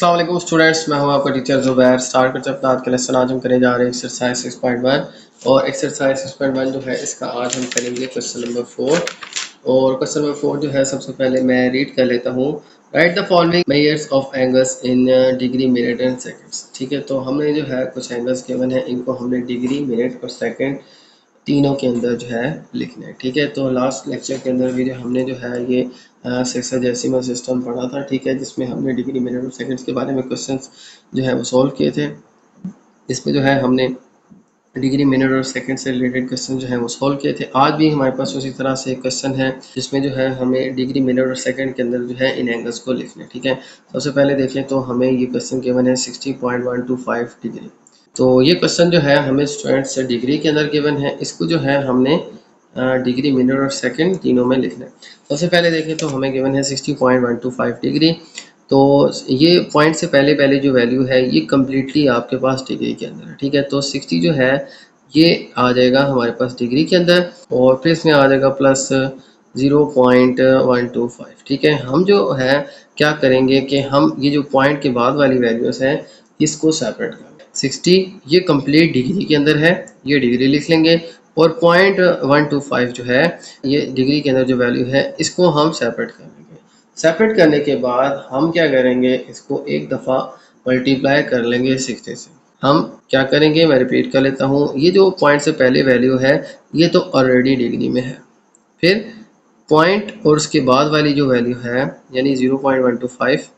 अस्सलाम वालेकुम स्टूडेंट्स, मैं हूं आपका टीचर ज़ुबैर। स्टार्ट करते हैं अपना आज का लेसन। आज हम करने जा रहे हैं एक्सरसाइज 6.1 और एक्सरसाइज 6.1 जो है इसका आज हम करेंगे क्वेश्चन नंबर 4। और क्वेश्चन नंबर 4 जो है सबसे पहले मैं रीड कर लेता हूँ। Right the following measures of angles in degree, minute and seconds. ठीक है, तो हमने जो है कुछ एंगल्स गिवन है, इनको हमने डिग्री, मिनट और सेकेंड तीनों के अंदर जो है लिखना है। ठीक है, तो लास्ट लेक्चर के अंदर भी जो हमने जो है ये सेक्साडेसिमल सिस्टम पढ़ा था। ठीक है, जिसमें हमने डिग्री, मिनट और सेकंड्स के बारे में क्वेश्चंस जो है वो सॉल्व किए थे। इसमें जो है हमने डिग्री, मिनट और सेकंड से रिलेटेड क्वेश्चन जो है वो सॉल्व किए थे। आज भी हमारे पास उसी तरह से एक क्वेश्चन है जिसमें जो है हमें डिग्री, मिनट और सेकंड के अंदर जो है इन एंगल्स को लिखना है। ठीक है, सबसे पहले देखें तो हमें ये क्वेश्चन गिवन है 60.125 डिग्री। तो ये क्वेश्चन जो है हमें स्टूडेंट्स डिग्री के अंदर गिवन है, इसको जो है हमने डिग्री, मिनट और सेकंड तीनों में लिखना है। सबसे पहले देखें तो हमें गिवन है 60.125 डिग्री। तो ये पॉइंट से पहले पहले जो वैल्यू है ये कम्प्लीटली आपके पास डिग्री के अंदर है। ठीक है, तो 60 जो है ये आ जाएगा हमारे पास डिग्री के अंदर और फिर इसमें आ जाएगा प्लस 0.125। ठीक है, हम जो है क्या करेंगे कि हम ये जो पॉइंट के बाद वाली वैल्यूज है इसको सेपरेट कर लेंगे। 60 ये कंप्लीट डिग्री के अंदर है, ये डिग्री लिख लेंगे और 0.125 जो है ये डिग्री के अंदर जो वैल्यू है इसको हम सेपरेट कर लेंगे। सेपरेट करने के बाद हम क्या करेंगे, इसको एक दफ़ा मल्टीप्लाई कर लेंगे 60 से। हम क्या करेंगे, मैं रिपीट कर लेता हूँ, ये जो पॉइंट से पहले वैल्यू है ये तो ऑलरेडी डिग्री में है, फिर पॉइंट और उसके बाद वाली जो वैल्यू है यानी 0.125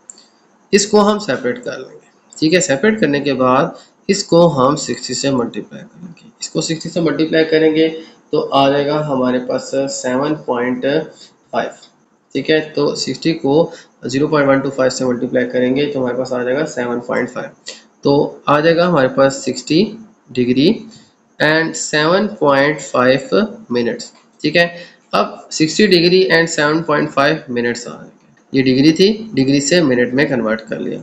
इसको हम सेपरेट कर लेंगे। ठीक है, सेपरेट करने के बाद इसको हम 60 से मल्टीप्लाई करेंगे। इसको 60 से मल्टीप्लाई करेंगे तो आ जाएगा हमारे पास 7.5। ठीक है, तो 60 को 0.125 से मल्टीप्लाई करेंगे तो हमारे पास आ जाएगा 7.5। तो आ जाएगा हमारे पास 60 डिग्री एंड 7.5 मिनट्स। ठीक है, अब 60 डिग्री एंड 7.5 मिनट्स आ जाएंगे। ये डिग्री थी, डिग्री से मिनट में कन्वर्ट कर लिया।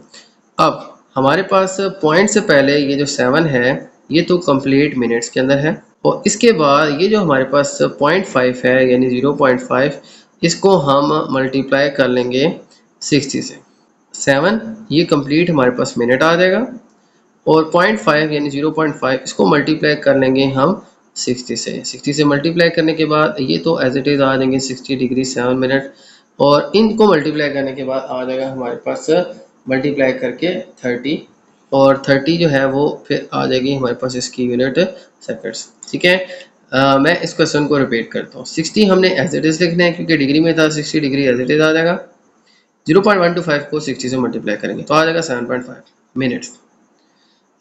अब हमारे पास पॉइंट से पहले ये जो 7 है ये तो कंप्लीट मिनट्स के अंदर है और इसके बाद ये जो हमारे पास 0.5 है यानी 0.5 इसको हम मल्टीप्लाई कर लेंगे 60 से। 7 ये कंप्लीट हमारे पास मिनट आ जाएगा और 0.5 यानी 0.5 इसको मल्टीप्लाई कर लेंगे हम 60 से। 60 से मल्टीप्लाई करने के बाद ये तो एज इट इज़ आ जाएंगे 60 डिग्री 7 मिनट और इनको मल्टीप्लाई करने के बाद आ जाएगा हमारे पास मल्टीप्लाई करके 30 और 30 जो है वो फिर आ जाएगी हमारे पास इसकी यूनिट सेकंड्स। ठीक है, मैं इस क्वेश्चन को रिपीट करता हूँ। 60 हमने एज इट इज़ लिखना है क्योंकि डिग्री में था, 60 डिग्री एज इट इज़ आ जाएगा। 0.125 को 60 से मल्टीप्लाई करेंगे तो आ जाएगा 7.5 मिनट्स।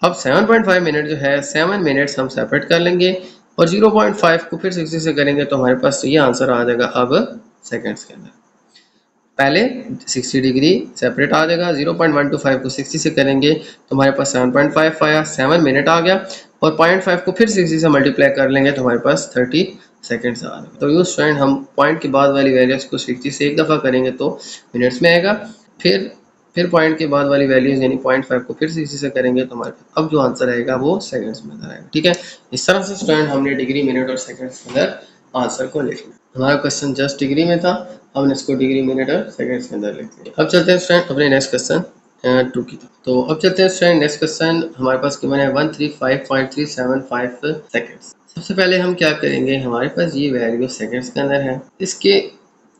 अब 7.5 मिनट जो है 7 मिनट्स हम सेपरेट कर लेंगे और 0.5 को फिर 60 से करेंगे तो हमारे पास ये आंसर आ जाएगा अब सेकंड्स के अंदर। पहले 60 डिग्री सेपरेट आ जाएगा, 0.125 को 60 से करेंगे तो हमारे पास 7.5 आया, 7 मिनट आ गया और 0.5 को फिर 60 से मल्टीप्लाई कर लेंगे तो हमारे पास 30 सेकेंड्स आ जाएगा। तो यूँ स्टूडेंट हम पॉइंट के बाद वाली वैल्यूज को 60 से एक दफ़ा करेंगे तो मिनट्स में आएगा, फिर पॉइंट के बाद वाली वैल्यूज यानी 0.5 को फिर 60 से करेंगे तो हमारे पास अब जो आंसर आएगा वो सेकंड्स में आएगा। ठीक है, इस तरह से स्टूडेंट हमने डिग्री, मिनट और सेकंड्स के अंदर आंसर को लिखना। हमारा क्वेश्चन जस्ट डिग्री में था, हमने इसको डिग्री, मिनट और सेकंड्स के अंदर लिख लिया। अब चलते हैं स्टूडेंट अपने नेक्स्ट क्वेश्चन 2 की तरफ। तो अब चलते हैं स्टूडेंट नेक्स्ट क्वेश्चन हमारे पास गिवन है 135.375 सेकंड्स। सबसे पहले हम क्या करेंगे, हमारे पास ये वैल्यू सेकंड्स के अंदर है, इसके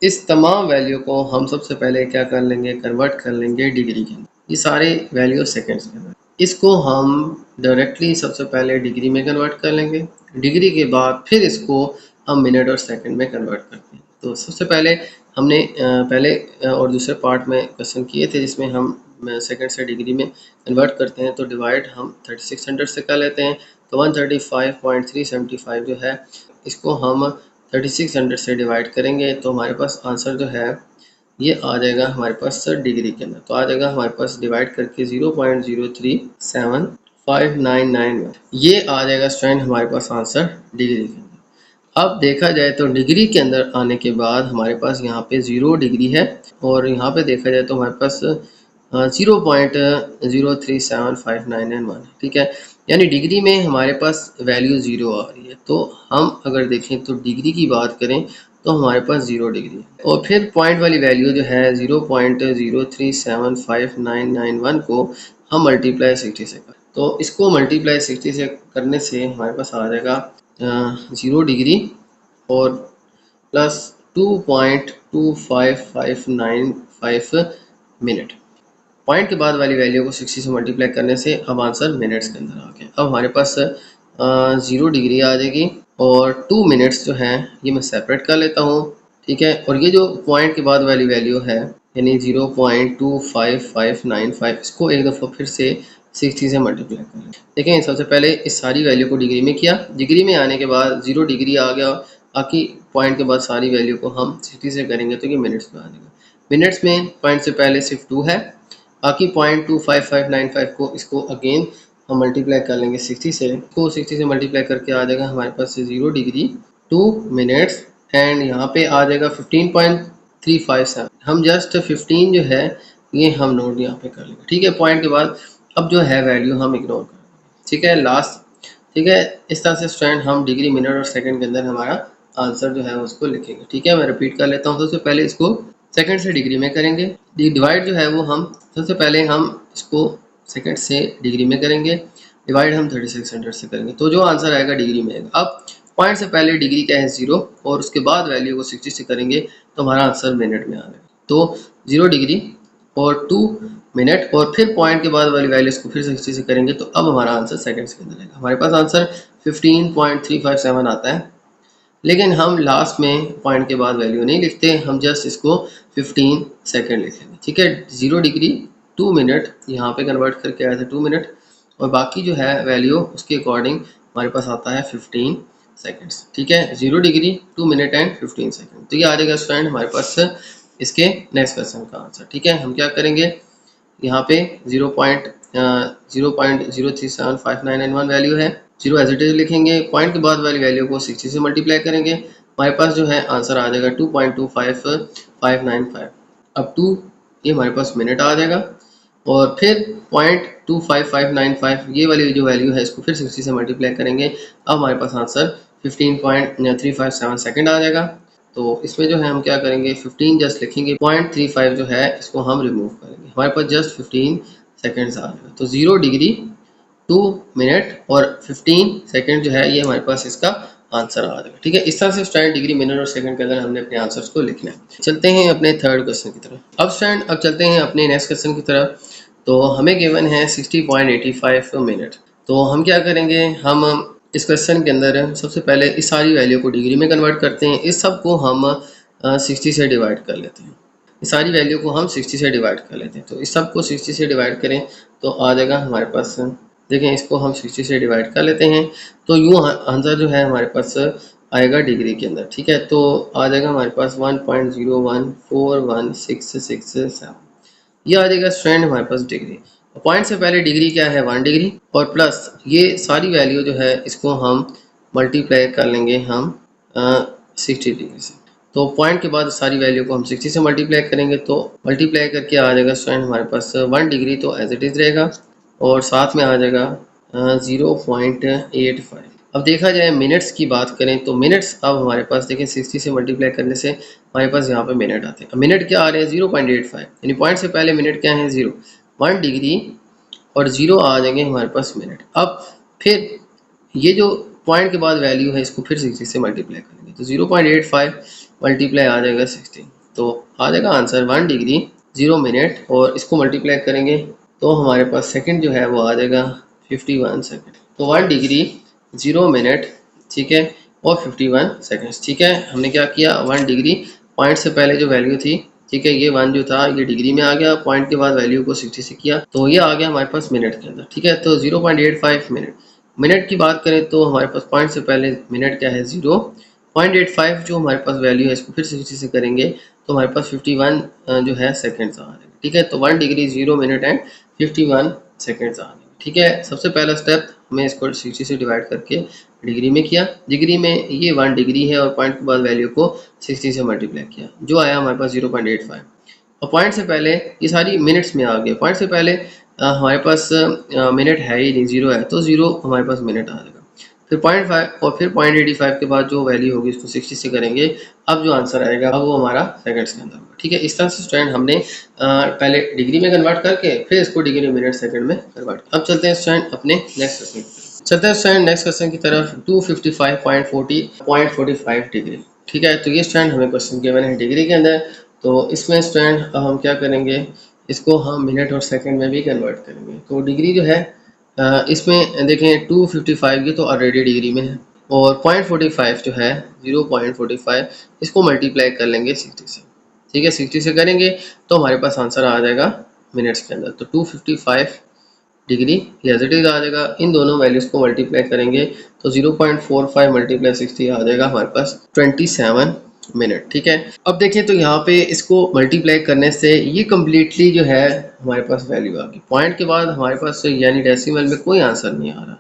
इस तमाम वैल्यू को हम सबसे पहले क्या कर लेंगे, कन्वर्ट कर लेंगे डिग्री के अंदर। ये सारे वैल्यू सेकंड्स के अंदर, इसको हम डायरेक्टली सबसे पहले डिग्री में कन्वर्ट कर लेंगे। डिग्री के बाद फिर इसको हम मिनट और सेकंड में कन्वर्ट करते हैं। तो सबसे पहले हमने पहले और दूसरे पार्ट में क्वेश्चन किए थे जिसमें हम सेकंड से डिग्री में कन्वर्ट करते हैं, तो डिवाइड हम 3600 से कर लेते हैं। तो 135.375 जो है इसको हम 3600 से डिवाइड करेंगे तो हमारे पास आंसर जो है ये आ जाएगा हमारे पास डिग्री के अंदर। तो आ जाएगा हमारे पास डिवाइड करके 0.0375991, ये आ जाएगा स्टूडेंट हमारे पास आंसर डिग्री के अंदर। अब देखा जाए तो डिग्री के अंदर आने के बाद हमारे पास यहाँ पे 0 डिग्री है और यहाँ पे देखा जाए तो हमारे पास 0.0375991 है। ठीक है, यानी डिग्री में हमारे पास वैल्यू 0 आ रही है। तो हम अगर देखें तो डिग्री की बात करें तो हमारे पास 0 डिग्री है। और फिर पॉइंट वाली वैल्यू जो है 0.0375991 को हम मल्टीप्लाई 60 से कर, तो इसको मल्टीप्लाई 60 से करने से हमारे पास आ जाएगा 0 डिग्री और प्लस 2.25595 मिनट। पॉइंट के बाद वाली वैल्यू को 60 से मल्टीप्लाई करने से अब आंसर मिनट्स के अंदर आ गया। अब हमारे पास 0 डिग्री आ जाएगी और 2 मिनट्स जो है ये मैं सेपरेट कर लेता हूँ, ठीक है। और ये जो पॉइंट के बाद वाली वैल्यू है यानी 0.25595, इसको एक दफ़ा फिर से 60 से मल्टीप्लाई कर लें। देखें, सबसे पहले इस सारी वैल्यू को डिग्री में किया, डिग्री में आने के बाद 0 डिग्री आ गया, बाकी पॉइंट के बाद सारी वैल्यू को हम 60 से करेंगे तो ये मिनट्स में आ जाएगा। मिनट्स में पॉइंट से पहले सिर्फ 2 है, बाकी 0.25595 को इसको अगेन हम मल्टीप्लाई कर लेंगे 60 से, को 60 से मल्टीप्लाई करके आ जाएगा हमारे पास 0 डिग्री 2 मिनट्स एंड यहाँ पे आ जाएगा 15.357। हम जस्ट 15 जो है ये हम नोट यहाँ पे कर लेंगे, ठीक है। पॉइंट के बाद अब जो है वैल्यू हम इग्नोर कर देंगे, ठीक है, लास्ट, ठीक है। इस तरह से स्टूडेंट हम डिग्री, मिनट और सेकंड के अंदर हमारा आंसर जो है उसको लिखेंगे, ठीक है। मैं रिपीट कर लेता हूँ। सबसे पहले इसको सेकंड से डिग्री में करेंगे, डिवाइड जो है वो हम सबसे पहले हम इसको सेकंड से डिग्री में करेंगे, डिवाइड हम 3600 से करेंगे, तो जो आंसर आएगा डिग्री में आएगा। अब पॉइंट से पहले डिग्री क्या है 0 और उसके बाद वैल्यू को 60 से करेंगे तो हमारा आंसर मिनट में आ जाएगा। तो 0 डिग्री और 2 मिनट और फिर पॉइंट के बाद वाली वैल्यूज को फिर 60 से करेंगे तो अब हमारा आंसर सेकंड्स के अंदर आएगा। हमारे पास आंसर 15.357 आता है, लेकिन हम लास्ट में पॉइंट के बाद वैल्यू नहीं लिखते, हम जस्ट इसको 15 सेकंड लिखेंगे, ठीक है। 0 डिग्री 2 मिनट यहाँ पे कन्वर्ट करके आया था 2 मिनट और बाकी जो है वैल्यू उसके अकॉर्डिंग हमारे पास आता है 15 सेकंड्स, ठीक है। 0 डिग्री 2 मिनट एंड 15 सेकंड, तो ये आ जाएगा स्टूडेंट हमारे पास इसके नेक्स्ट क्वेश्चन का आंसर, ठीक है। हम क्या करेंगे, यहाँ पे 0.0375991 वैल्यू है, 0 एज इट इज लिखेंगे, पॉइंट के बाद वाली वैल्यू को 60 से मल्टीप्लाई करेंगे, हमारे पास जो है आंसर आ जाएगा 2.25595। अब 2 ये हमारे पास मिनट आ जाएगा और फिर 0.25595 ये वाली जो वैल्यू है इसको फिर 60 से मल्टीप्लाई करेंगे, अब हमारे पास आंसर 15.357 सेकंड आ जाएगा। तो इसमें जो है हम क्या करेंगे, 15 जस्ट लिखेंगे, 0.35 जो है इसको हम रिमूव करेंगे, हमारे पास जस्ट 15 सेकंड्स आ जाएगा। तो 0 डिग्री 2 मिनट और 15 सेकंड जो है ये हमारे पास इसका आंसर आ जाएगा, ठीक है। इस तरह से स्टूडेंट डिग्री, मिनट और सेकंड के अंदर हमने अपने आंसर्स को लिखना है। चलते हैं अपने थर्ड क्वेश्चन की तरफ। अब स्टूडेंट अब चलते हैं अपने नेक्स्ट क्वेश्चन की तरफ। तो हमें गिवन है 60.85 मिनट। तो हम क्या करेंगे, हम इस क्वेश्चन के अंदर सबसे पहले इस सारी वैल्यू को डिग्री में कन्वर्ट करते हैं, इस सब को हम 60 से डिवाइड कर लेते हैं, इस सारी वैल्यू को हम 60 से डिवाइड कर लेते हैं। तो इस सब को 60 से डिवाइड करें तो आ जाएगा हमारे पास, देखें इसको हम 60 से डिवाइड कर लेते हैं तो यूँ आंसर जो है हमारे पास आएगा डिग्री के अंदर, ठीक है। तो आ जाएगा हमारे पास 1.0141667, ये आ जाएगा स्टूडेंट हमारे पास डिग्री। पॉइंट से पहले डिग्री क्या है 1 डिग्री और प्लस ये सारी वैल्यू जो है इसको हम मल्टीप्लाई कर लेंगे हम 60 डिग्री से। तो पॉइंट के बाद सारी वैल्यू को हम 60 से मल्टीप्लाई करेंगे तो मल्टीप्लाई करके आ जाएगा स्टूडेंट हमारे पास 1 डिग्री तो एज इट इज़ रहेगा और साथ में आ जाएगा 0.85। अब देखा जाए मिनट्स की बात करें तो मिनट्स अब हमारे पास देखें 60 से मल्टीप्लाई करने से हमारे पास यहाँ पे मिनट आते हैं। मिनट क्या आ रहे हैं 0.85, यानी पॉइंट से पहले मिनट क्या है 0, 1 डिग्री और 0 आ जाएंगे हमारे पास मिनट। अब फिर ये जो पॉइंट के बाद वैल्यू है इसको फिर 60 से मल्टीप्लाई करेंगे तो 0.85 मल्टीप्लाई आ जाएगा 60, तो आ जाएगा आंसर 1 डिग्री 0 मिनट और इसको मल्टीप्लाई करेंगे तो हमारे पास सेकंड जो है वो आ जाएगा 51 सेकंड। तो 1 डिग्री 0 मिनट, ठीक है, और 51 सेकंड्स, ठीक है। हमने क्या किया, 1 डिग्री पॉइंट से पहले जो वैल्यू थी, ठीक है, ये 1 जो था ये डिग्री में आ गया, पॉइंट के बाद वैल्यू को 60 से किया तो ये आ गया हमारे पास मिनट के अंदर, ठीक है। तो 0.85 मिनट। मिनट की बात करें तो हमारे पास पॉइंट से पहले मिनट क्या है 0.85, जो हमारे पास वैल्यू है इसको फिर 60 से करेंगे तो हमारे पास 51 जो है सेकंड्स आ जाएगा, ठीक है। तो 1 डिग्री 0 मिनट एंड 51 सेकंड्स आ जाएगा, ठीक है। सबसे पहला स्टेप हमें इसको 60 से डिवाइड करके डिग्री में किया, डिग्री में ये 1 डिग्री है और पॉइंट के बाद वैल्यू को 60 से मल्टीप्लाई किया, जो आया हमारे पास 0.85। और पॉइंट से पहले ये सारी मिनट्स में आ गए, पॉइंट से पहले हमारे पास मिनट है ही नहीं, 0 है, तो 0 हमारे पास मिनट आ जाएगा। फिर 0.5 और फिर 0.85 के बाद जो वैल्यू होगी उसको 60 से करेंगे। अब जो आंसर आएगा अब वो हमारा सेकंड्स के अंदर होगा। ठीक है, इस तरह से स्टूडेंट हमने पहले डिग्री में कन्वर्ट करके फिर इसको डिग्री मिनट सेकंड में कन्वर्ट। अब चलते हैं स्टूडेंट अपने नेक्स्ट क्वेश्चन की तरफ। चलते हैं स्टूडेंट नेक्स्ट क्वेश्चन की तरफ। 255.45 डिग्री। ठीक है, तो ये स्टूडेंट हमें क्वेश्चन गिवन है डिग्री के अंदर। तो इसमें स्टूडेंट हम क्या करेंगे, इसको हम मिनट और सेकंड में भी कन्वर्ट करेंगे। तो डिग्री जो है इसमें देखें 255 ये तो ऑलरेडी डिग्री में है, और 0.45 जो है 0.45 इसको मल्टीप्लाई कर लेंगे 60 से। ठीक है, 60 से करेंगे तो हमारे पास आंसर आ जाएगा मिनट्स के अंदर। तो 255 डिग्री एज इट इज आ जाएगा। इन दोनों वैल्यूज को मल्टीप्लाई करेंगे तो 0.45 मल्टीप्लाई 60 आ जाएगा हमारे पास 27 मिनट। ठीक है, अब देखिए तो यहाँ पे इसको मल्टीप्लाई करने से ये कम्प्लीटली जो है हमारे पास वैल्यू आ गई। पॉइंट के बाद हमारे पास यानी डेसिमल में कोई आंसर नहीं आ रहा,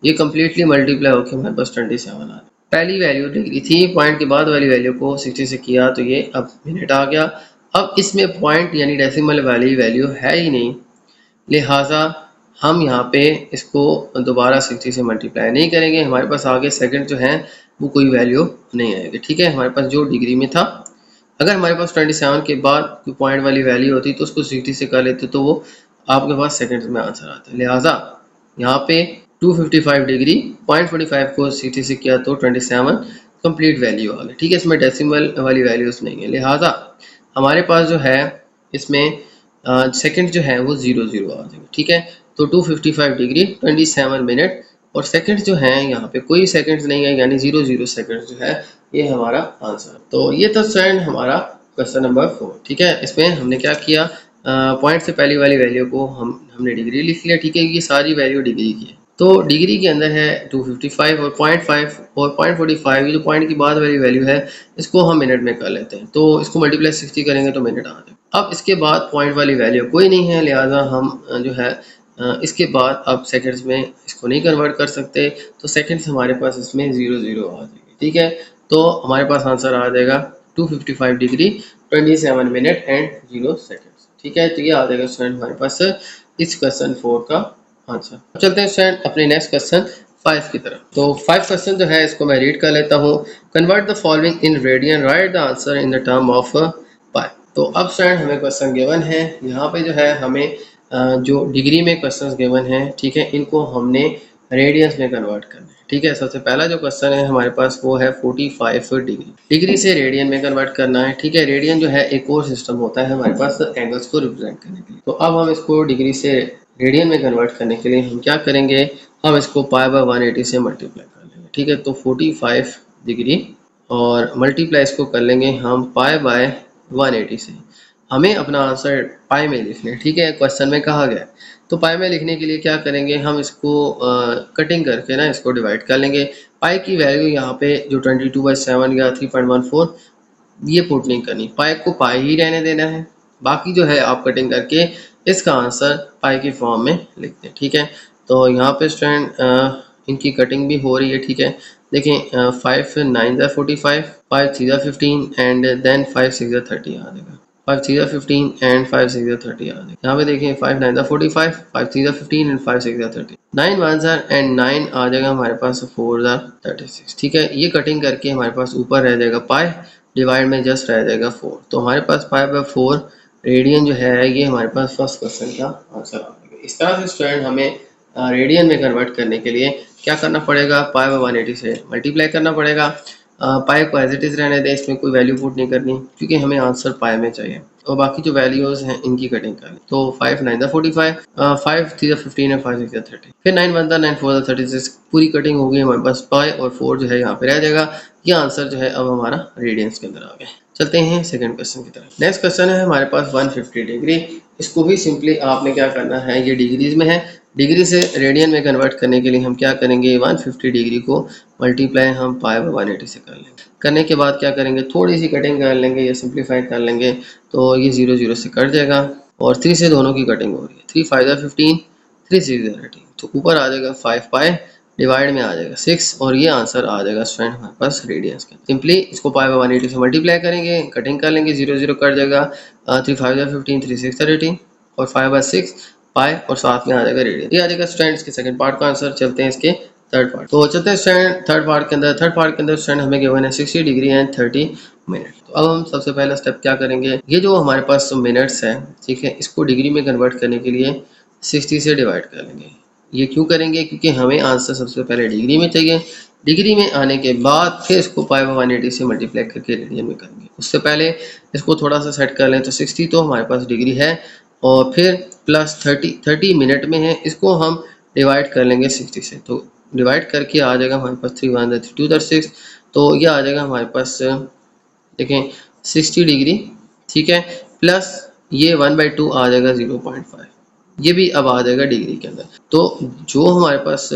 ये कम्प्लीटली मल्टीप्लाई होकर हमारे पास 27 आ रहा। पहली वैल्यू डिग्री थी, पॉइंट के बाद वाली वैल्यू को 60 से किया तो ये अब मिनट आ गया। अब इसमें पॉइंट यानी डेसिमल वाली वैल्यू है ही नहीं, लिहाजा हम यहाँ पे इसको दोबारा 60 से मल्टीप्लाई नहीं करेंगे। हमारे पास आगे सेकंड जो है वो कोई वैल्यू नहीं आएगी। ठीक है, हमारे पास जो डिग्री में था, अगर हमारे पास 27 के बाद कोई पॉइंट वाली वैल्यू होती तो उसको 60 से कर लेते तो वो आपके पास सेकंड में आंसर आता है। लिहाजा यहाँ पे 255 डिग्री 0.45 को 60 से किया तो 27 कंप्लीट वैल्यू आ गई। ठीक है, इसमें डेसिमल वाली वैल्यूज नहीं है, लिहाजा हमारे पास जो है इसमें सेकंड जो है वो 00 आ जाएगा। ठीक है, तो 255 डिग्री 27 मिनट और सेकंड जो है यहाँ पे कोई सेकंड्स नहीं है, यानी 00 सेकंड जो है ये हमारा आंसर। तो ये था स्टूडेंट हमारा क्वेश्चन नंबर 4। ठीक है, इसमें हमने क्या किया, पॉइंट से पहली वाली वैल्यू को हमने डिग्री लिख लिया। ठीक है, ये सारी वैल्यू डिग्री की है। तो डिग्री के अंदर है 255 और 0.5 और 0.45, ये जो पॉइंट की बाद वाली वैल्यू है इसको हम मिनट में कर लेते हैं। तो इसको मल्टीप्लाई 60 करेंगे तो मिनट आ जाएगा। अब इसके बाद पॉइंट वाली वैल्यू कोई नहीं है, लिहाजा हम जो है इसके बाद अब सेकंड्स में इसको नहीं कन्वर्ट कर सकते, तो सेकंड्स हमारे पास इसमें 00 आ जाएगी। ठीक है, तो हमारे पास आंसर आ जाएगा 255 डिग्री 27 मिनट एंड 0 सेकंड्स। ठीक है, तो ये आ जाएगा स्टूडेंट हमारे पास इस क्वेश्चन 4 का आंसर। अब चलते हैं स्टूडेंट अपने नेक्स्ट क्वेश्चन 5 की तरफ। तो 5 क्वेश्चन जो है इसको मैं रीड कर लेता हूँ। Convert the following in radian, write the answer in the term of pi. तो अब स्टूडेंट हमें क्वेश्चन गिवन है, यहाँ पे जो है हमें जो डिग्री में क्वेश्चंस गिवन हैं, ठीक है, इनको हमने रेडियंस में कन्वर्ट करना है। ठीक है, सबसे पहला जो क्वेश्चन है हमारे पास वो है 45 डिग्री, डिग्री से रेडियन में कन्वर्ट करना है। ठीक है, रेडियन जो है एक और सिस्टम होता है हमारे पास एंगल्स को रिप्रेजेंट करने के लिए। तो अब हम इसको डिग्री से रेडियन में कन्वर्ट करने के लिए हम क्या करेंगे, हम इसको पाई बाय 180 से मल्टीप्लाई कर लेंगे। ठीक है, तो 45 डिग्री और मल्टीप्लाई इसको कर लेंगे हम पाई बाय 180 से। हमें अपना आंसर पाई में लिखना है। ठीक है, क्वेश्चन में कहा गया, तो पाई में लिखने के लिए क्या करेंगे, हम इसको कटिंग करके ना इसको डिवाइड कर लेंगे। पाई की वैल्यू यहाँ पे जो 22/7 या 3.14 ये पुट नहीं करनी, पाई को पाई ही रहने देना है। बाकी जो है आप कटिंग करके इसका आंसर पाई की फॉर्म में लिखते हैं। ठीक है, तो यहाँ पे स्टूडेंट इनकी कटिंग भी हो रही है। ठीक है, देखें 5 9 45, 5 3 15 एंड देन 5 6 30 आ जाएगा। 5 3 15 एंड 5 6 30 आ जाएगा। यहाँ पे देखें 5 9 45, 5 3 15 एंड 5 6 30, 9 1 एंड 9 आ जाएगा हमारे पास 4 36। ठीक है, ये कटिंग करके हमारे पास ऊपर रह जाएगा पाई, डिवाइड में जस्ट रह जाएगा 4। तो हमारे पास पाई बाय 4 रेडियन जो है ये हमारे पास फर्स्ट क्वेश्चन का आंसर आ जाएगा। इस तरह से स्टूडेंट हमें रेडियन में कन्वर्ट करने के लिए क्या करना पड़ेगा, पाई बाय 180 से मल्टीप्लाई करना पड़ेगा। पाई को एज इट इज रहने दें, इसमें कोई वैल्यू पुट नहीं करनी क्योंकि हमें आंसर पाई में चाहिए। और बाकी जो वैल्यूज हैं इनकी कटिंग करनी। तो 5 9 45, 5 3 15 एंड 5 6 30, फिर 9 1 9 4 36, पूरी कटिंग हो गई हमारे पास पाई और 4 जो है यहाँ पे रह जाएगा। ये आंसर जो है अब हमारा रेडियंस के अंदर आ गया। चलते हैं सेकंड क्वेश्चन की तरफ। नेक्स्ट क्वेश्चन है हमारे पास 150 डिग्री। इसको भी सिंपली आपने क्या करना है, ये डिग्रीज में है, डिग्री से रेडियन में कन्वर्ट करने के लिए हम क्या करेंगे, 150 डिग्री को मल्टीप्लाई हम पाई बाय 180 से कर लेंगे। करने के बाद क्या करेंगे, थोड़ी सी कटिंग कर लेंगे या सिंप्लीफाई कर लेंगे, तो ये 00 से कट जाएगा और 3 से दोनों की कटिंग हो रही है। 3 5 15, 3 6 30, तो ऊपर आ जाएगा 5 पाई, डिवाइड में आ जाएगा 6 और ये आंसर आ जाएगा स्टूडेंट हमारे पास रेडियंस का। सिंपली इसको पाई बाय 180 से मल्टीप्लाई करेंगे, कटिंग कर लेंगे, 00 कट जाएगा, 3 5 15, 3 6 30 और 5 बाय 6 पाई और साथ में आ जाएगा रेडियन। ये आ जाएगा स्टूडेंट्स के सेकंड पार्ट का आंसर। चलते हैं इसके थर्ड पार्ट। तो चलते हैं स्टूडेंट थर्ड पार्ट के अंदर। थर्ड पार्ट के अंदर स्टूडेंट हमें गिवन है 60 डिग्री एंड 30 मिनट। तो अब हम सबसे पहला स्टेप क्या करेंगे, ये जो हमारे पास मिनट्स है, ठीक है, इसको डिग्री में कन्वर्ट करने के लिए 60 से डिवाइड कर लेंगे। ये क्यों करेंगे, क्योंकि हमें आंसर सबसे पहले डिग्री में चाहिए। डिग्री में आने के बाद फिर इसको पाई बाय 180 से मल्टीप्लाई करके रेडियन में करेंगे। उससे पहले इसको थोड़ा सा सेट कर लें। तो 60 तो हमारे पास डिग्री है और फिर प्लस 30 मिनट में है, इसको हम डिवाइड कर लेंगे 60 से। तो डिवाइड करके आ जाएगा हमारे पास 3 1 3 2 6। तो ये आ जाएगा हमारे पास देखें 60 डिग्री, ठीक है, प्लस ये 1/2 आ जाएगा 0.5। ये भी अब आ जाएगा डिग्री के अंदर। तो जो हमारे पास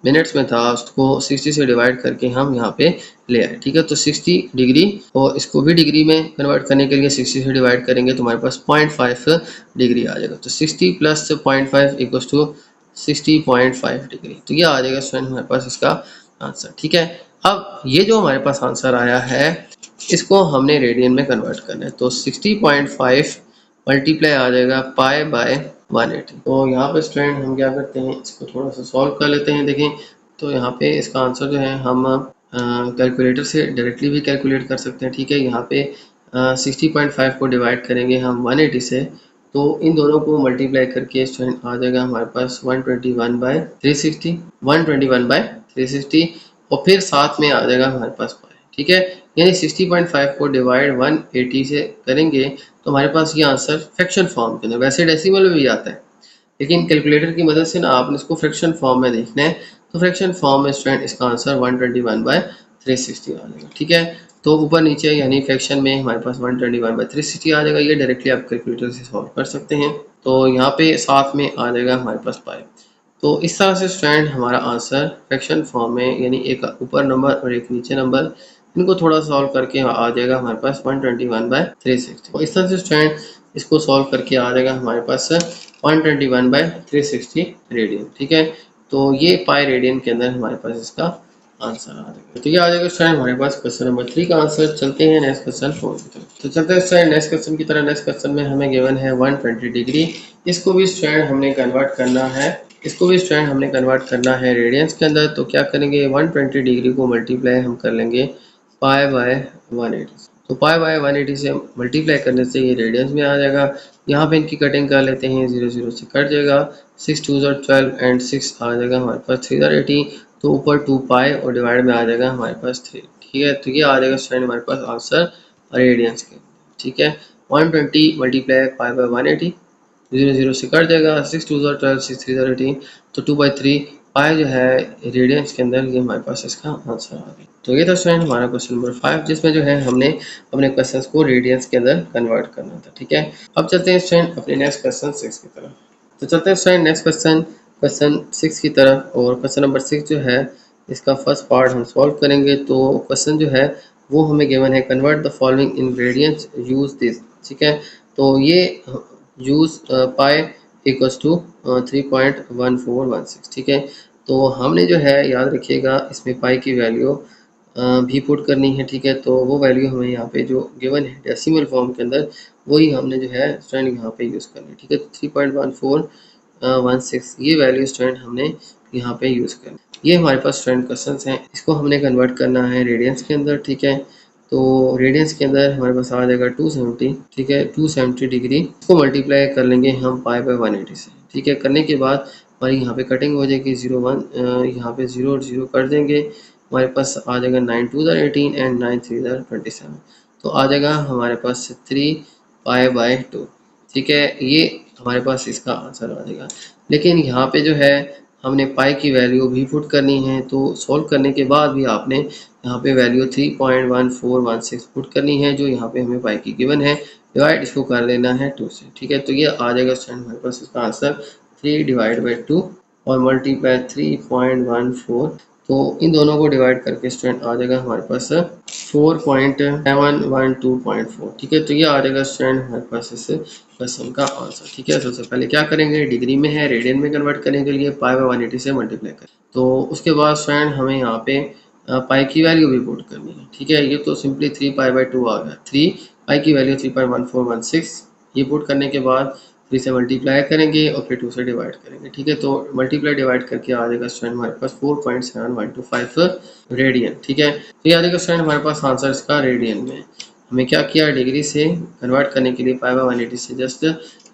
मिनट्स में था उसको 60 से डिवाइड करके हम यहाँ पे ले आए, ठीक है। तो 60 डिग्री और इसको भी डिग्री में कन्वर्ट करने के लिए 60 से डिवाइड करेंगे तो हमारे पास 0.5 डिग्री आ जाएगा। तो 60 प्लस 0.5 इक्वल्स टू 60.5 डिग्री। तो ये आ जाएगा स्टूडेंट हमारे पास इसका आंसर, ठीक है। अब ये जो हमारे पास आंसर आया है इसको हमने रेडियन में कन्वर्ट करना है। तो 60.5 मल्टीप्लाई आ जाएगा पाई बाय 180। तो यहाँ पे स्टूडेंट हम क्या करते हैं, इसको थोड़ा सा सॉल्व कर लेते हैं। देखें तो यहाँ पे इसका आंसर जो है हम कैलकुलेटर से डायरेक्टली भी कैलकुलेट कर सकते हैं, ठीक है। यहाँ पे 60.5 को डिवाइड करेंगे हम 180 से, तो इन दोनों को मल्टीप्लाई करके स्टूडेंट आ जाएगा हमारे पास 121/360, 121/360 और फिर साथ में आ जाएगा हमारे पास पाई, ठीक है। यानी 60.5 को डिवाइड 180 से करेंगे तो हमारे पास ये आंसर फ्रैक्शन फॉर्म के अंदर, वैसे डेसिमल में भी आता है लेकिन कैलकुलेटर की मदद से ना आपने इसको फ्रैक्शन फॉर्म में देखना है। तो फ्रैक्शन फॉर्म में स्टूडेंट इसका आंसर 121/360 आ जाएगा, ठीक है। तो ऊपर नीचे यानी फ्रैक्शन में हमारे पास 121/360 आ जाएगा। ये डायरेक्टली आप कैलकुलेटर से सॉल्व कर सकते हैं। तो यहाँ पे साथ में आ जाएगा हमारे पास पाई। तो इस तरह से स्टूडेंट हमारा आंसर फ्रैक्शन फॉर्म में यानी एक ऊपर नंबर और एक नीचे नंबर, इनको थोड़ा सॉल्व करके आ जाएगा हमारे पास 121/360। तो इस तरह से स्टूडेंट इसको सॉल्व करके आ जाएगा हमारे पास 121/360 रेडियन, ठीक है। तो ये पाई रेडियन के अंदर हमारे पास इसका आंसर आ जाएगा। तो ये आ जाएगा स्टूडेंट हमारे पास क्वेश्चन नंबर 3 का आंसर। चलते हैं नेक्स्ट क्वेश्चन 4 की तरफ। तो चलते हैं स्टूडेंट नेक्स्ट क्वेश्चन की तरफ। नेक्स्ट क्वेश्चन में हमें गिवन है 120 डिग्री। इसको भी स्टूडेंट हमने कन्वर्ट करना है, इसको भी स्टूडेंट हमने कन्वर्ट करना है रेडियंस के अंदर। तो क्या करेंगे, 120 डिग्री को मल्टीप्लाई हम कर लेंगे पाई बाय 180। तो पाई बाय 180 से मल्टीप्लाई करने से ये रेडियंस में आ जाएगा। यहाँ पे इनकी कटिंग कर लेते हैं, 0 0 से कट जाएगा, 6 2 12 एंड 6 आ जाएगा हमारे पास 3 80। तो ऊपर 2 पाई और डिवाइड में आ जाएगा हमारे पास 3, ठीक है। तो ये आ जाएगा स्टूडेंट हमारे पास आंसर रेडियंस के, ठीक है। 120 मल्टीप्लाई पाई बाय 180, 0 0 से कट जाएगा, 6 2 12 6 3 18। तो 2/3 पाई जो है रेडियंस के अंदर, ये हमारे पास इसका आंसर आ गया। तो ये था स्टूडेंट हमारा क्वेश्चन नंबर 5 जिसमें जो है हमने अपने क्वेश्चंस को रेडियंस के अंदर कन्वर्ट करना था, ठीक है। अब चलते हैं स्टूडेंट अपने नेक्स्ट क्वेश्चन 6 की तरफ। तो चलते हैं स्टूडेंट नेक्स्ट क्वेश्चन 6 की तरफ। और क्वेश्चन नंबर 6 जो है इसका फर्स्ट पार्ट हम सॉल्व करेंगे। तो क्वेश्चन जो है वो हमें गिवन है, convert the following in radiance use this, ठीक है। तो ये यूज पाई इक्वल्स टू 3.1416, ठीक है। तो हमने जो है याद रखिएगा इसमें पाई की वैल्यू भी पुट करनी है, ठीक है। तो वो वैल्यू हमें यहाँ पे जो गिवन है डेसिमल फॉर्म के अंदर वही हमने जो है स्टूडेंट यहाँ पे यूज़ करनी है, ठीक है। 3.1416 ये वैल्यू स्टूडेंट हमने यहाँ पे यूज़ करनी। ये हमारे पास स्टूडेंट क्वेश्चंस हैं, इसको हमने कन्वर्ट करना है रेडियंस के अंदर, ठीक है। तो रेडियंस के अंदर हमारे पास आ जाएगा 270, ठीक है, 270 डिग्री। इसको मल्टीप्लाई कर लेंगे हम पाई बाय 180 से, ठीक है। करने के बाद हमारी यहाँ पे कटिंग हो जाएगी 0 1, यहाँ पे 0 और 0 कर देंगे, हमारे पास आ जाएगा 9 2 18 एंड 9 3 27। तो आ जाएगा हमारे पास 3 पाई बाय 2, ठीक है। ये हमारे पास इसका आंसर आ जाएगा। लेकिन यहाँ पे जो है हमने पाई की वैल्यू भी पुट करनी है, तो सॉल्व करने के बाद भी आपने यहाँ पे वैल्यू 3.1416 पुट करनी है जो यहाँ पे हमें पाई की गिवन है। डिवाइड इसको कर लेना है 2 से, ठीक है। तो ये आ जाएगा स्टूडेंट हमारे पास इसका आंसर 3 डिवाइड बाई 2 और मल्टीप्लाई 3.14। तो इन दोनों को डिवाइड करके स्टूडेंट आ जाएगा हमारे पास 4.712.4, ठीक है। तो ये आ जाएगा स्टूडेंट हमारे पास इस क्वेश्चन का आंसर, ठीक है। सबसे पहले क्या करेंगे, डिग्री में है, रेडियन में कन्वर्ट करने के लिए पाई बाय 180 से मल्टीप्लाई करें। तो उसके बाद स्टूडेंट हमें यहाँ पे पाई की वैल्यू भी पुट करनी है, ठीक है। ये तो सिंपली 3 पाई बाय 2 आ गया। 3 पाई की वैल्यू 3.1416, ये पुट करने के बाद 3 से मल्टीप्लाई करेंगे और फिर 2 से डिवाइड करेंगे। ठीक है, तो मल्टीप्लाई डिवाइड करके आ जाएगा स्टूडेंट हमारे पास 4.7125 रेडियन। ठीक है, तो ये आ जाएगा स्टूडेंट हमारे पास आंसर इसका रेडियन में। हमें क्या किया, डिग्री से कन्वर्ट करने के लिए पाई बाय 180 से जस्ट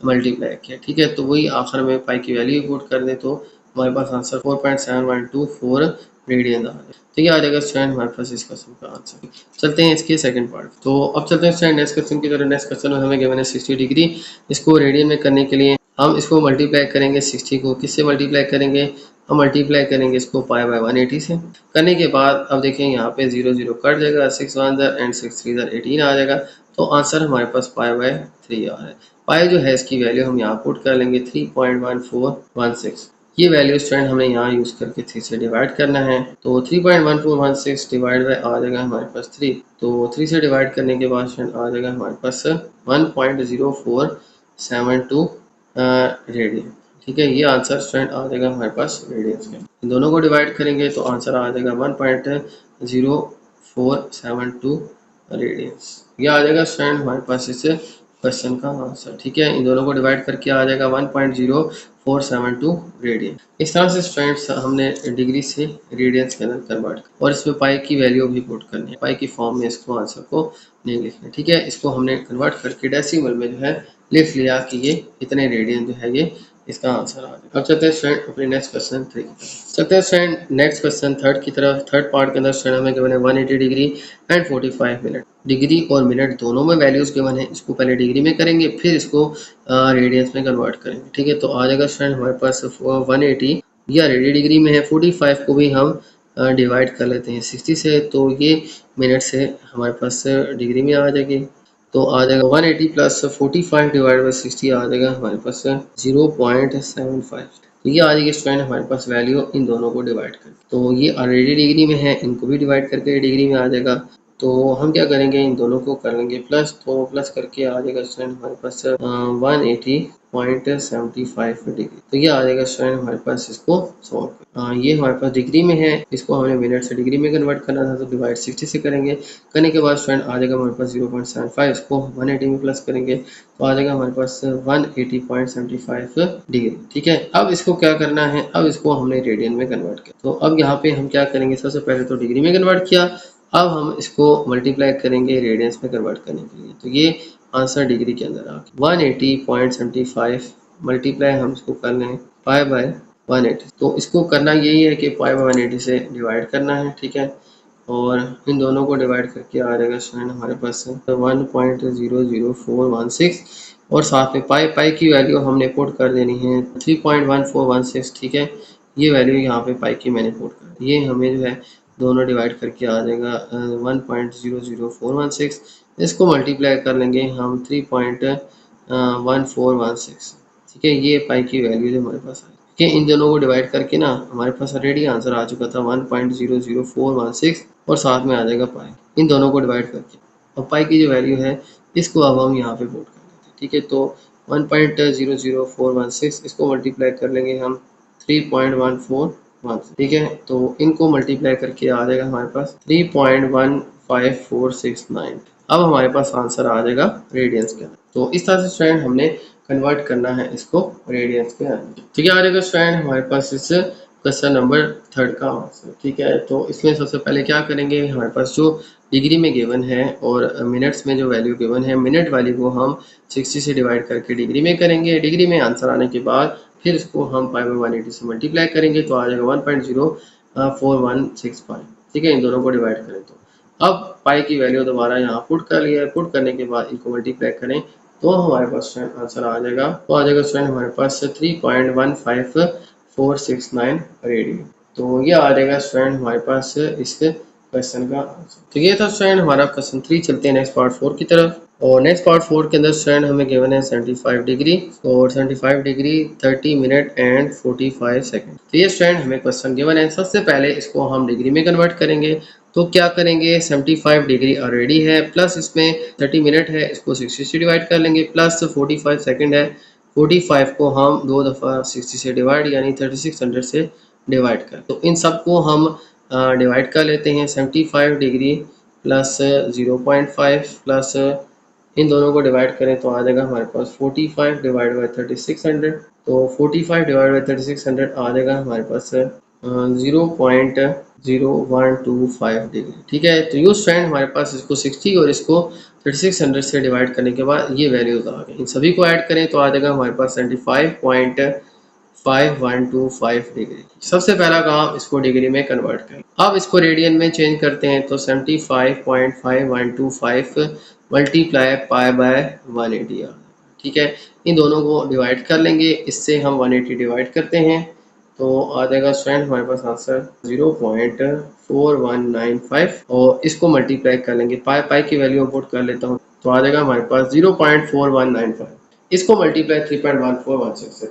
मल्टीप्लाई किया। ठीक है, तो वही आखिर में पाई की वैल्यू पुट कर दें तो हमारे पास आंसर 4.7124 रेडियन आ जाएगा। तो ये आ जाएगा स्टूडेंट हमारे पास इस क्वेश्चन का आंसर। चलते हैं इसके सेकंड पार्ट। तो अब चलते हैं स्टूडेंट नेक्स्ट क्वेश्चन की तरफ। नेक्स्ट क्वेश्चन में हमें गिवन है 60 डिग्री। इसको रेडियन में करने के लिए हम इसको मल्टीप्लाई करेंगे 60 को किससे मल्टीप्लाई करेंगे, हम मल्टीप्लाई करेंगे इसको पाई बाय 180 से। करने के बाद अब देखें यहाँ पे 0 0 कट जाएगा, 6 1 एंड 6 3 18 आ जाएगा। तो आंसर हमारे पास पाई बाय 3 आ रहा है। पाई जो है इसकी वैल्यू हम यहाँ पुट कर लेंगे 3.1416। ये वैल्यू स्टूडेंट हमें यहाँ यूज करके 3 से डिवाइड करना है। तो 3.1416 डिवाइड बाय आ जाएगा हमारे पास 3। तो 3 से डिवाइड करने के बाद स्टूडेंट आ जाएगा हमारे पास 1.0472 रेडियन। ठीक है, ये आंसर स्टूडेंट आ जाएगा हमारे पास रेडियंस में। इन दोनों को डिवाइड करेंगे तो आंसर आ जाएगा 1.0472 रेडियंस। ये आ जाएगा स्टूडेंट हमारे पास इस क्वेश्चन का आंसर। ठीक है, इन दोनों को डिवाइड करके आ जाएगा 1.0472 रेडियन। इस तरह से स्टूडेंट्स हमने डिग्री से रेडियंस के अंदर कन्वर्ट और इसमें पाई की वैल्यू भी पुट करनी है। पाई की फॉर्म में इसको आंसर को नहीं लिखना। ठीक है, इसको हमने कन्वर्ट करके डेसिमल में जो है लिख लिया कि ये इतने रेडियन जो है ये इसका आंसर आ जाएगा। अब चलते हैं स्टूडेंट अपने नेक्स्ट क्वेश्चन 3 की तरफ। चलते हैं स्टूडेंट नेक्स्ट क्वेश्चन 3 की तरफ। थर्ड पार्ट के अंदर स्टूडेंट हमें गिवन है 180 डिग्री एंड 45 मिनट। डिग्री और मिनट दोनों में वैल्यूज गिवन है। इसको पहले डिग्री में करेंगे फिर इसको रेडियंस में कन्वर्ट करेंगे। ठीक है, तो आ जाएगा स्टूडेंट हमारे पास 180 या रेडियन डिग्री में है, 45 को भी हम डिवाइड कर लेते हैं 60 से, तो ये मिनट से हमारे पास डिग्री में आ जाएगी। तो आ जाएगा 180 प्लस 45 डिवाइड बाई 60 आ जाएगा हमारे पास 0.75। तो ये आ जाएगी स्टूडेंट हमारे पास वैल्यू इन दोनों को डिवाइड कर। तो ये ऑलरेडी डिग्री में है, इनको भी डिवाइड करके डिग्री में आ जाएगा। तो हम क्या करेंगे, इन दोनों को कर लेंगे प्लस। तो प्लस करके आ जाएगा स्टूडेंट हमारे पास 180.75 डिग्री। तो ये आ जाएगा स्टूडेंट हमारे पास इसको सॉल्व ये हमारे पास डिग्री में है, इसको हमें मिनट से डिग्री में कन्वर्ट करना था तो डिवाइड 60 से करेंगे। करने के बाद स्टूडेंट आ जाएगा हमारे पास 0.75, इसको 180 में प्लस करेंगे तो आ जाएगा हमारे पास 180.75 डिग्री। ठीक है, अब इसको क्या करना है, अब इसको हमने रेडियन में कन्वर्ट किया। तो अब यहाँ पे हम क्या करेंगे, सबसे पहले तो डिग्री में कन्वर्ट किया, अब हम इसको मल्टीप्लाई करेंगे रेडियंस में कन्वर्ट करने के लिए। तो ये आंसर डिग्री के अंदर आ 180.75 मल्टीप्लाई हम इसको कर लें पाई बाय 180। तो इसको करना यही है कि पाई बाय 180 से डिवाइड करना है। ठीक है, और इन दोनों को डिवाइड करके आ जाएगा स्टूडेंट हमारे पास 1.00416 और साथ में पाई की वैल्यू हमने पुट कर देनी है 3.1416। ठीक है, ये वैल्यू यहाँ पे पाई की मैंने पुट कर दी। ये हमें जो है दोनों डिवाइड करके आ जाएगा 1.00416। इसको मल्टीप्लाई कर लेंगे हम 3.1416। ठीक है, ये पाई की वैल्यू जो हमारे पास आई। ठीक है, इन दोनों को डिवाइड करके ना हमारे पास ऑलरेडी आंसर आ चुका था 1.00416 और साथ में आ जाएगा पाई। इन दोनों को डिवाइड करके और पाई की जो वैल्यू है इसको अब हम यहाँ पे पुट कर लेते हैं। ठीक है, तो 1.00416 इसको मल्टीप्लाई कर लेंगे हम 3.1416। ठीक है, तो इनको मल्टीप्लाई करके आ जाएगा हमारे पास 3.15469। अब हमारे पास आंसर आ जाएगा रेडियंस के अंदर। तो इस तरह से स्टूडेंट हमने कन्वर्ट करना है इसको रेडियंस के अंदर। ठीक है, आ जाएगा स्टूडेंट हमारे पास इस क्वेश्चन नंबर 3 का आंसर। ठीक है, तो इसमें सबसे पहले क्या करेंगे, हमारे पास जो डिग्री में गिवन है और मिनट्स में जो वैल्यू गिवन है, मिनट वाली को हम 60 से डिवाइड करके डिग्री में करेंगे। डिग्री में आंसर आने के बाद फिर इसको हम पाई बाय 180 से मल्टीप्लाई करेंगे तो आ जाएगा 1.04165। ठीक है, इन दोनों को डिवाइड करें तो अब पाई की वैल्यू दोबारा यहाँ पुट कर लिया है। पुट करने के बाद इनको मल्टीप्लाई करें तो हमारे पास आंसर आ जाएगा। तो आ जाएगा स्टूडेंट हमारे पास 3.15469 रेडियन। तो ये आ जाएगा स्टूडेंट हमारे पास इस क्वेश्चन का आंसर। तो ये था स्टूडेंट हमारा क्वेश्चन 3। चलते हैं नेक्स्ट पार्ट 4 की तरफ। और नेक्स्ट पार्ट 4 के अंदर स्टूडेंट हमें गिवन है 75 डिग्री और 75 डिग्री 30 मिनट एंड 45 सेकंड। तो ये स्टूडेंट हमें क्वेश्चन गिवन है। सबसे पहले इसको हम डिग्री में कन्वर्ट करेंगे। तो क्या करेंगे, 75 डिग्री ऑलरेडी है प्लस इसमें 30 मिनट है, इसको 60 से डिवाइड कर लेंगे प्लस 45 सेकंड है। 45 को हम 2 दफ़ा 60 से डिवाइड यानी 3600 से डिवाइड कर, तो इन सबको हम डिवाइड कर लेते हैं। 75 डिग्री प्लस 0.5 प्लस इन दोनों को डिवाइड करें तो आ जाएगा हमारे पास 45 डिवाइड बाई 3600। तो 45 डिवाइड बाई 3600 आ जाएगा हमारे पास 0.0125 डिग्री। ठीक है, तो ये स्ट्रैंड हमारे पास इसको 60 और इसको 3600 से डिवाइड करने के बाद ये वैल्यूज आ गई। इन सभी को ऐड करें तो आ जाएगा हमारे पास 75.5125 डिग्री। सबसे पहला काम इसको डिग्री में कन्वर्ट करें। अब इसको रेडियन में चेंज करते हैं तो 75.5125 मल्टीप्लाई पाई बाय 180 आ। ठीक है, इन दोनों को डिवाइड कर लेंगे, इससे हम 180 डिवाइड करते हैं तो आ जाएगा स्टूडेंट हमारे पास आंसर 0.4195 और इसको मल्टीप्लाई कर लेंगे, पाई पाई की वैल्यू पुट कर लेता हूँ तो आ जाएगा हमारे पास 0.4195। इसको मल्टीप्लाई 3.1416 से,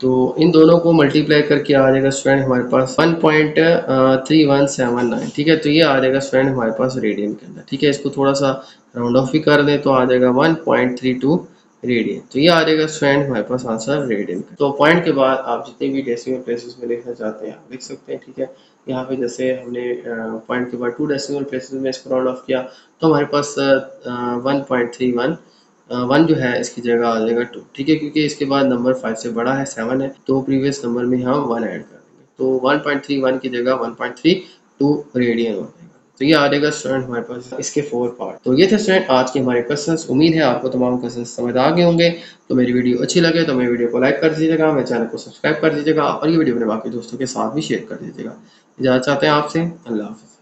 तो इन दोनों को मल्टीप्लाई करके आ जाएगा स्टूडेंट हमारे पास 1.3179। ठीक है, तो ये आ जाएगा स्टूडेंट हमारे पास रेडियन के अंदर। ठीक है, इसको थोड़ा सा राउंड ऑफ भी कर दें तो आ जाएगा 1.32 रेडियन। तो ये आ जाएगा स्टूडेंट हमारे पास आंसर रेडियन का। तो पॉइंट के बाद आप जितने भी डेसिमल प्लेसेस में लिखना चाहते हैं आप लिख सकते हैं। ठीक है, यहाँ पे जैसे हमने पॉइंट के बाद 2 डेसिमल प्लेसेस में इसको राउंड ऑफ किया तो हमारे पास 1.31 1 जो है इसकी जगह आ जाएगा 2। ठीक है, क्योंकि इसके बाद नंबर 5 से बड़ा है 7 है तो प्रीवियस नंबर में हम 1 ऐड कर देंगे तो 1.31 की जगह 1.32 रेडियन हो जाएगा। तो ये आ जाएगा स्टूडेंट हमारे पास इसके 4 पार्ट। तो ये थे स्टूडेंट आज के हमारे क्वेश्चंस। उम्मीद है आपको तमाम क्वेश्चंस समझ आ गए होंगे। तो मेरी वीडियो अच्छी लगे तो मेरी वीडियो को लाइक कर दीजिएगा, मेरे चैनल को सब्सक्राइब कर दीजिएगा और ये वीडियो अपने बाकी दोस्तों के साथ भी शेयर कर दीजिएगा। इजाज़त चाहते हैं आपसे, अल्लाह हाफ़िज़।